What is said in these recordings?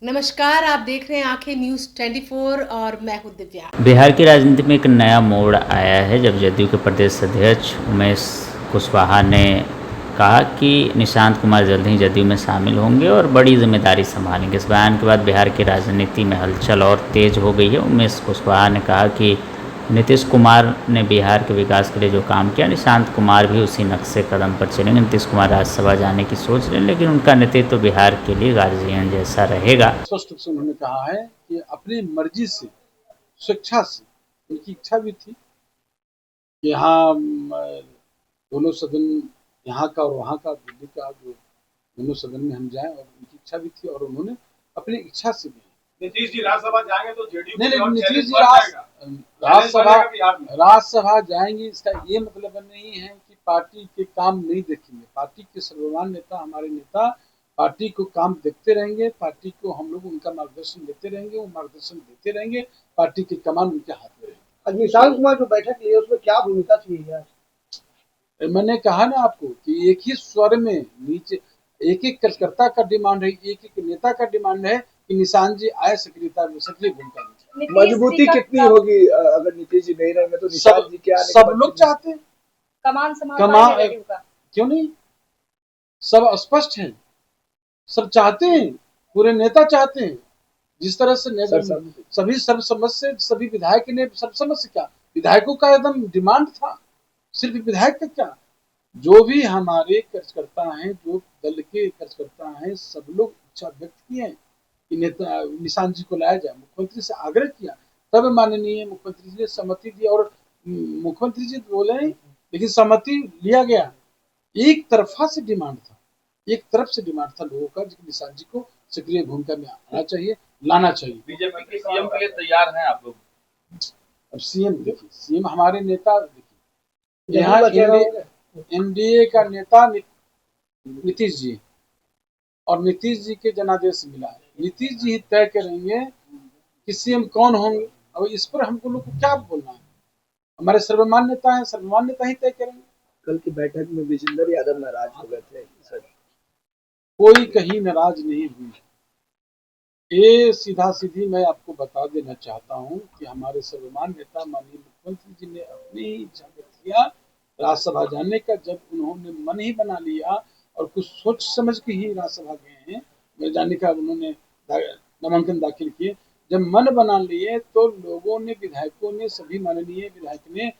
नमस्कार, आप देख रहे हैं आंखें न्यूज़ 24 और मैं हूं दिव्या। बिहार की राजनीति में एक नया मोड़ आया है जब जदयू के प्रदेश अध्यक्ष उमेश कुशवाहा ने कहा कि निशांत कुमार जल्द ही जदयू में शामिल होंगे और बड़ी जिम्मेदारी संभालेंगे। इस बयान के बाद बिहार की राजनीति में हलचल और तेज हो गई है। उमेश कुशवाहा ने कहा कि नीतीश कुमार ने बिहार के विकास के लिए जो काम किया, निशांत कुमार भी उसी नक्शे कदम पर चलेंगे। नीतीश कुमार राज्यसभा जाने की सोच रहे हैं, लेकिन उनका नेतृत्व बिहार के लिए गार्जियन जैसा रहेगा। स्पष्ट रूप से उन्होंने कहा है कि अपनी मर्जी से, स्वेच्छा से, उनकी इच्छा भी थी कि यहाँ दोनों सदन, यहाँ का और वहाँ का, दिल्ली का, जो दोनों सदन में हम जाएं, और उनकी इच्छा भी थी और उन्होंने अपनी इच्छा से भी। नीतीश जी राज्यसभा जाएंगे तो जेडीयू नहीं, नीतीश जी राज्यसभा जाएंगे, इसका ये मतलब नहीं है कि पार्टी के काम नहीं देखेंगे। पार्टी के सर्वमान्य नेता, हमारे नेता पार्टी को काम देखते रहेंगे, पार्टी को हम लोग उनका मार्गदर्शन देते रहेंगे, वो मार्गदर्शन देते रहेंगे, पार्टी की कमान उनके हाथ में रहेगी। निशांत कुमार जो बैठक ली है उसमें क्या भूमिका थी यार? मैंने कहा ना आपको कि एक ही स्वर में नीचे एक एक कार्यकर्ता का डिमांड है, एक एक नेता का डिमांड है कि निशांत जी आए सक्रिय भूमिका में। मजबूती कितनी होगी अगर नीतीश जी नहीं रहेंगे तो निशांत जी क्या? सब लोग चाहते हैं कमान क्यों नहीं, सब स्पष्ट है, सब चाहते हैं, पूरे नेता चाहते हैं। जिस तरह से सभी सर्वसम्मत से सभी विधायक ने सर्वसम्मत से क्या, विधायकों का एकदम डिमांड था, सिर्फ विधायक का क्या, जो भी हमारे कार्यकर्ता हैं, जो दल के कार्यकर्ता हैं, सब लोग इच्छा व्यक्त किए हैं कि नेता निशांत जी को लाया जाए। मुख्यमंत्री से आग्रह किया, तब माननीय मुख्यमंत्री जी ने सहमति दी और मुख्यमंत्री जी बोले, लेकिन सहमति लिया गया। एक तरफा से डिमांड था, एक तरफ से डिमांड था लोगों का कि निशांत जी को सक्रिय भूमिका में आना चाहिए, लाना चाहिए। बीजेपी के सीएम के लिए तैयार हैं आप लोग? अब सीएम देखिए, सीएम हमारे नेता देखिए, यहाँ एनडीए का नेता नीतीश जी, और नीतीश जी के जनादेश मिला है। नीतीश जी ही तय करेंगे कि सीएम कौन होंगे। अब इस पर हमको लोग को क्या बोलना है, हमारे सर्वमान्य नेता है, सर्वमान्य नेता ही तय करेंगे। कल की बैठक में विजेंद्र यादव नाराज हो गए थे सर? कोई कहीं नाराज नहीं हुई। ये सीधा सीधी मैं आपको बता देना चाहता हूँ कि हमारे सर्वमान्य नेता माननीय मुख्यमंत्री जी ने अपनी इच्छा व्यक्त किया राज्यसभा जाने का। जब उन्होंने मन ही बना लिया और कुछ सोच समझ के ही राज्यसभा गए हैं, मेरे जाने का उन्होंने नामांकन दाखिल किए। जब मन बना लिए तो लोगों ने, विधायकों ने, सभी माननीय विधायक ने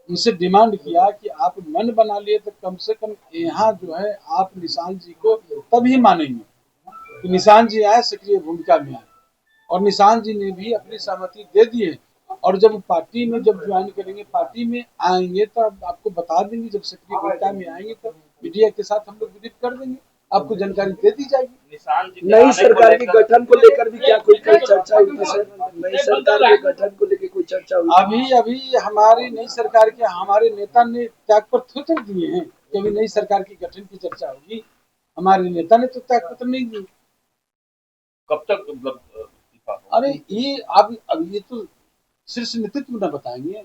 उनसे डिमांड किया कि आप मन बना लिए तो कम से कम यहाँ जो है आप निशांत जी को तभी मानेंगे कि निशांत जी आए, सक्रिय भूमिका में आए। और निशांत जी ने भी अपनी सहमति दे दी है, और जब पार्टी में जब ज्वाइन करेंगे, पार्टी में आएंगे तो आपको बता देंगे। जब सक्रिय भूमिका में आएंगे तो मीडिया के साथ हम लोग विदित कर देंगे, आपको जानकारी दे दी जाएगी। नई सरकार के गठन को लेकर भी क्या कोई चर्चा हुई थी सर? नई सरकार के गठन को लेकर कोई चर्चा हुई? अभी हमारी नई सरकार के हमारे नेता ने त्यागपत्र दिए हैं कि अभी नई सरकार की गठन की चर्चा होगी। हमारे नेता ने तो त्यागपत्र नहीं दिए। कब तक मतलब? अरे ये अब ये तो शीर्ष नेतृत्व न बताएंगे।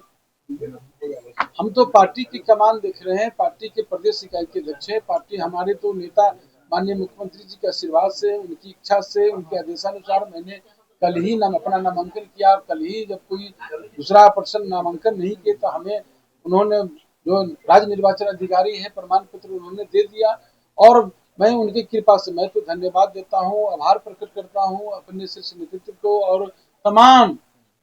हम तो पार्टी की कमान देख रहे हैं, पार्टी के प्रदेश इकाई के अध्यक्ष है। पार्टी हमारे तो नेता माननीय मुख्यमंत्री जी के आशीर्वाद से, उनकी इच्छा से, उनके आदेशानुसार मैंने कल ही अपना नामांकन किया। कल ही जब कोई दूसरा पर्सन नामांकन नहीं किए तो हमें उन्होंने, जो राज्य निर्वाचन अधिकारी है, प्रमाण पत्र उन्होंने दे दिया। और मैं उनकी कृपा से मैं तो धन्यवाद देता हूँ, आभार प्रकट करता हूँ अपने शीर्ष नेतृत्व को और तमाम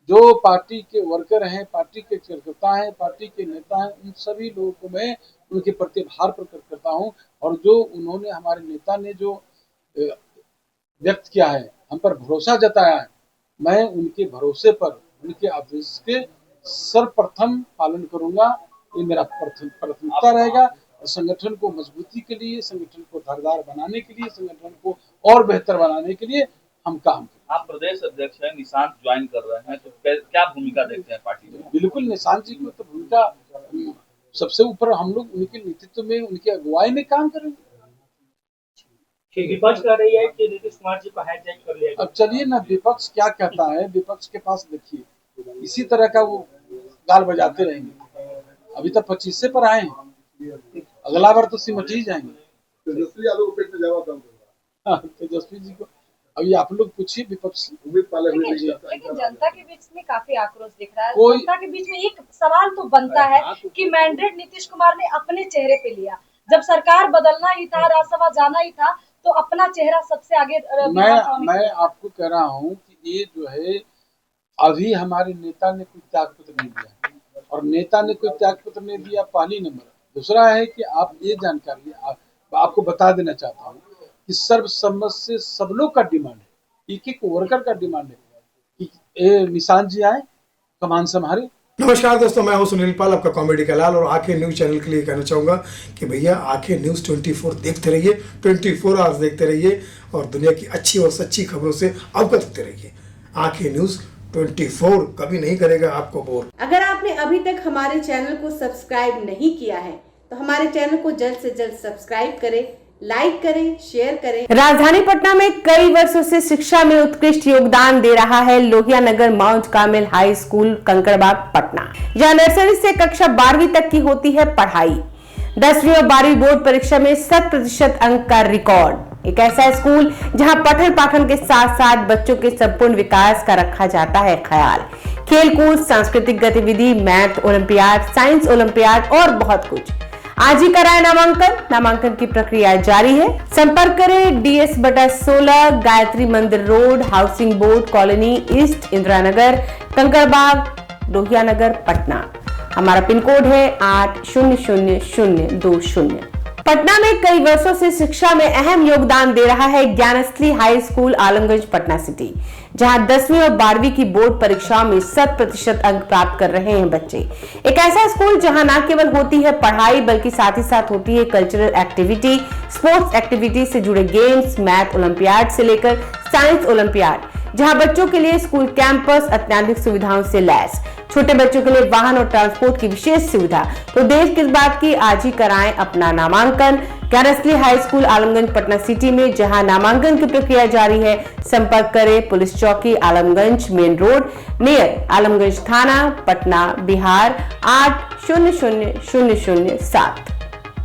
जो पार्टी के वर्कर हैं, पार्टी के कार्यकर्ता हैं, पार्टी के नेता हैं, उन सभी लोगों को मैं उनके प्रति आभार प्रकट करता हूँ। और जो उन्होंने, हमारे नेता ने जो व्यक्त किया है, हम पर भरोसा जताया है, मैं उनके भरोसे पर, उनके आदेश के सर्वप्रथम पालन करूंगा। ये मेरा प्राथमिकता रहेगा। संगठन को मजबूती के लिए, संगठन को धारदार बनाने के लिए, संगठन को और बेहतर बनाने के लिए हम काम करें। आप प्रदेश अध्यक्ष हैं, निशांत ज्वाइन कर रहे हैं, तो क्या भूमिका देखते हैं पार्टी में? बिल्कुल निशांत जी को तो भूमिका सबसे ऊपर, हम लोग उनके नेतृत्व में, उनके अगुवाई में काम करेंगे। विपक्ष कह रही है कि नीतीश कुमार जी को हाईजैक कर लिया। अब चलिए ना, विपक्ष क्या कहता है। विपक्ष के पास देखिए, इसी तरह का वो गाल बजाते रहेंगे। अभी तक 25 पर आए हैं, अगला बार तो सिमट ही जाएंगे। तेजस्वी यादव को पेट में जावा काम करेगा। तेजस्वी जी को अब ये आप लोग पूछिए विपक्ष से। लेकिन जनता के बीच में काफी आक्रोश दिख रहा है। कोई- जनता के बीच में एक सवाल तो बनता है कि मैंडेट नीतीश कुमार ने अपने चेहरे पे लिया। जब सरकार बदलना ही था, राज्यसभा जाना ही था, तो अपना चेहरा सबसे आगे मैं आपको कह रहा हूँ कि ये जो है अभी हमारे नेता ने कोई त्याग पत्र नहीं दिया, और नेता ने कोई त्याग पत्र नहीं दिया, पहली नंबर। दूसरा है कि आप ये जानकारी आपको बता देना चाहता हूँ कि सर्वसम्मत से सब लोग का डिमांड है, एक वर्कर का डिमांड है कि निशांत जी आए, कमान संभाले। नमस्कार दोस्तों, मैं हूं सुनील पाल, आपका कॉमेडी का लाल, और आंखें न्यूज चैनल के लिए कहना चाहूंगा कि भैया आंखें न्यूज 24 देखते रहिए, 24 आवर्स देखते रहिए और दुनिया की अच्छी और सच्ची खबरों से अवगत होते रहिए। आंखें न्यूज 24 कभी नहीं करेगा आपको बोर। अगर आपने अभी तक हमारे चैनल को सब्सक्राइब नहीं किया है तो हमारे चैनल को जल्द से जल्द सब्सक्राइब करें, लाइक करें, शेयर करें। राजधानी पटना में कई वर्षों से शिक्षा में उत्कृष्ट योगदान दे रहा है Lohia Nagar Mount Carmel high school Kankarbagh Patna. यह नर्सरी से कक्षा 12वीं तक की होती है पढ़ाई। 10वीं और 12वीं बोर्ड परीक्षा में 100% अंक का रिकॉर्ड। एक ऐसा स्कूल जहां पठन पाठन के साथ साथ बच्चों के संपूर्ण विकास का रखा जाता है ख्याल। खेलकूद, सांस्कृतिक गतिविधि, मैथ ओलंपियाड, साइंस ओलंपियाड और बहुत कुछ। आज ही कराए नामांकन की प्रक्रिया जारी है। संपर्क करें DS/16 Gayatri Mandir road, housing board colony east, Indira Nagar, Kankarbagh, Lohia Nagar, Patna. हमारा पिन कोड है 800020। पटना में कई वर्षों से शिक्षा में अहम योगदान दे रहा है Gyansthali high school Alamganj Patna city, जहां 10वीं और 12वीं की बोर्ड परीक्षाओं में 100% अंक प्राप्त कर रहे हैं बच्चे। एक ऐसा स्कूल जहां न केवल होती है पढ़ाई बल्कि साथ ही साथ होती है कल्चरल एक्टिविटी, स्पोर्ट्स एक्टिविटी से जुड़े गेम्स, मैथ ओलंपियाड से लेकर साइंस ओलंपियाड, जहां बच्चों के लिए स्कूल कैंपस अत्याधुनिक सुविधाओं से लैस, छोटे बच्चों के लिए वाहन और ट्रांसपोर्ट की विशेष सुविधा। तो देर किस बात की, आज ही कराएं अपना नामांकन Gyansthali high school Alamganj Patna city में, जहां नामांकन की प्रक्रिया जारी है। संपर्क करें पुलिस चौकी Alamganj main road near Alamganj थाना, पटना, बिहार 800007।